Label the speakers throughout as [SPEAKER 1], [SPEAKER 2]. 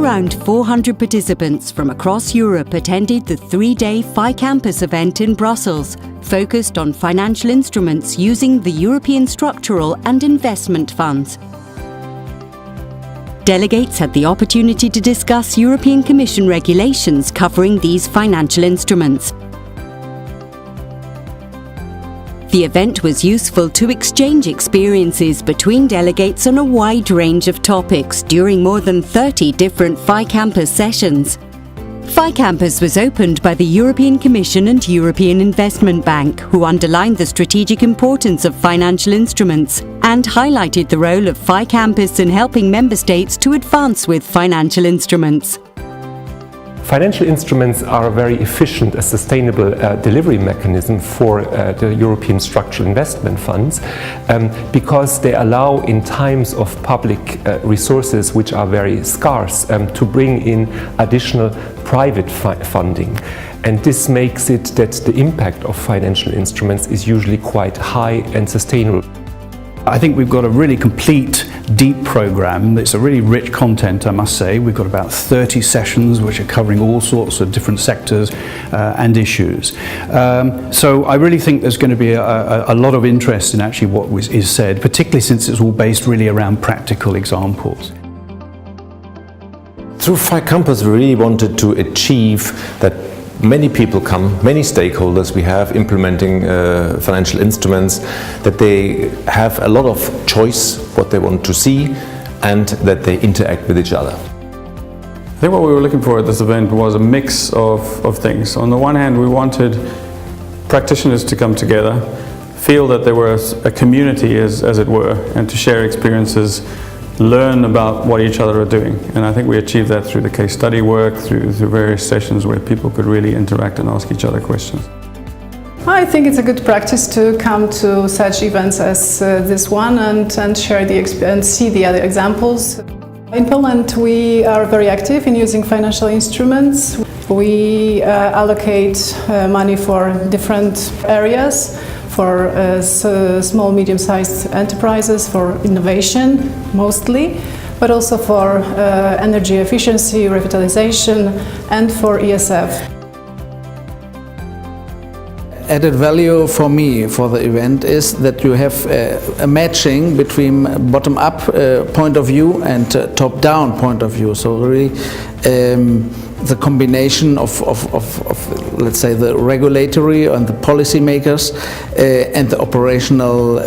[SPEAKER 1] Around 400 participants from across Europe attended the 3-day FI Campus event in Brussels, focused on financial instruments using the European structural and investment funds. Delegates had the opportunity to discuss European Commission regulations covering these financial instruments. The event was useful to exchange experiences between delegates on a wide range of topics during more than 30 different FI Campus sessions. FI Campus was opened by the European Commission and European Investment Bank, who underlined the strategic importance of financial instruments and highlighted the role of FI Campus in helping member states to advance with financial instruments.
[SPEAKER 2] Financial instruments are a very efficient and sustainable delivery mechanism for the European structural investment funds because they allow, in times of public resources which are very scarce, to bring in additional private funding. And this makes it that the impact of financial instruments is usually quite high and sustainable.
[SPEAKER 3] I think we've got a really complete, deep program. It's a really rich content, I must say. We've got about 30 sessions which are covering all sorts of different sectors and issues. So I really think there's going to be a lot of interest in actually what is said, particularly since it's all based really around practical examples.
[SPEAKER 4] Through FI Campus, we really wanted to achieve that many people come, many stakeholders we have implementing financial instruments, that they have a lot of choice what they want to see and that they interact with each other.
[SPEAKER 5] I think what we were looking for at this event was a mix of things. On the one hand, we wanted practitioners to come together, feel that there was a community as it were, and to share experiences, learn about what each other are doing. And I think we achieved that through the case study work, through various sessions where people could really interact and ask each other questions.
[SPEAKER 6] I think it's a good practice to come to such events as this one and share the and see the other examples. In Poland, we are very active in using financial instruments. We allocate money for different areas, for small, medium-sized enterprises, for innovation mostly, but also for energy efficiency, revitalization, and for ESIF.
[SPEAKER 7] Added value for me for the event is that you have a matching between bottom-up point of view and top-down point of view. So really the combination of let's say the regulatory and the policy makers and the operational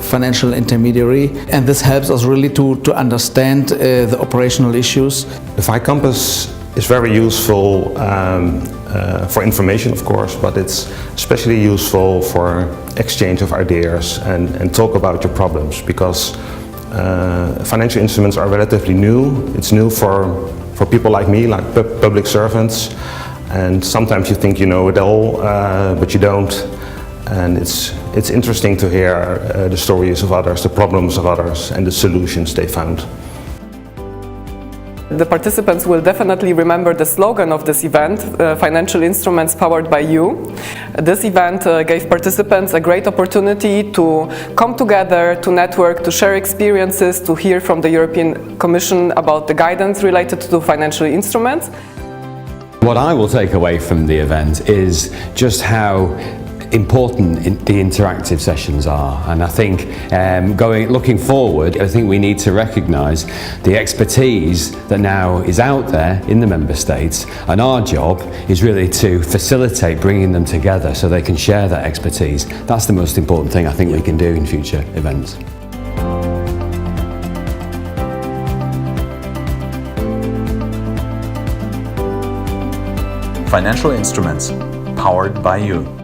[SPEAKER 7] financial intermediary, and this helps us really to understand the operational issues.
[SPEAKER 8] The FI Campus is very useful for information, of course, but it's especially useful for exchange of ideas and talk about your problems, because financial instruments are relatively new. It's new for people like me, like public servants, and sometimes you think you know it all, but you don't. And it's interesting to hear the stories of others, the problems of others, and the solutions they found.
[SPEAKER 9] The participants will definitely remember the slogan of this event, Financial Instruments Powered by You. This event gave participants a great opportunity to come together, to network, to share experiences, to hear from the European Commission about the guidance related to financial instruments.
[SPEAKER 10] What I will take away from the event is just how important the interactive sessions are, and I think looking forward, I think we need to recognise the expertise that now is out there in the member states, and our job is really to facilitate bringing them together so they can share that expertise. That's the most important thing I think we can do in future events.
[SPEAKER 11] Financial instruments powered by you.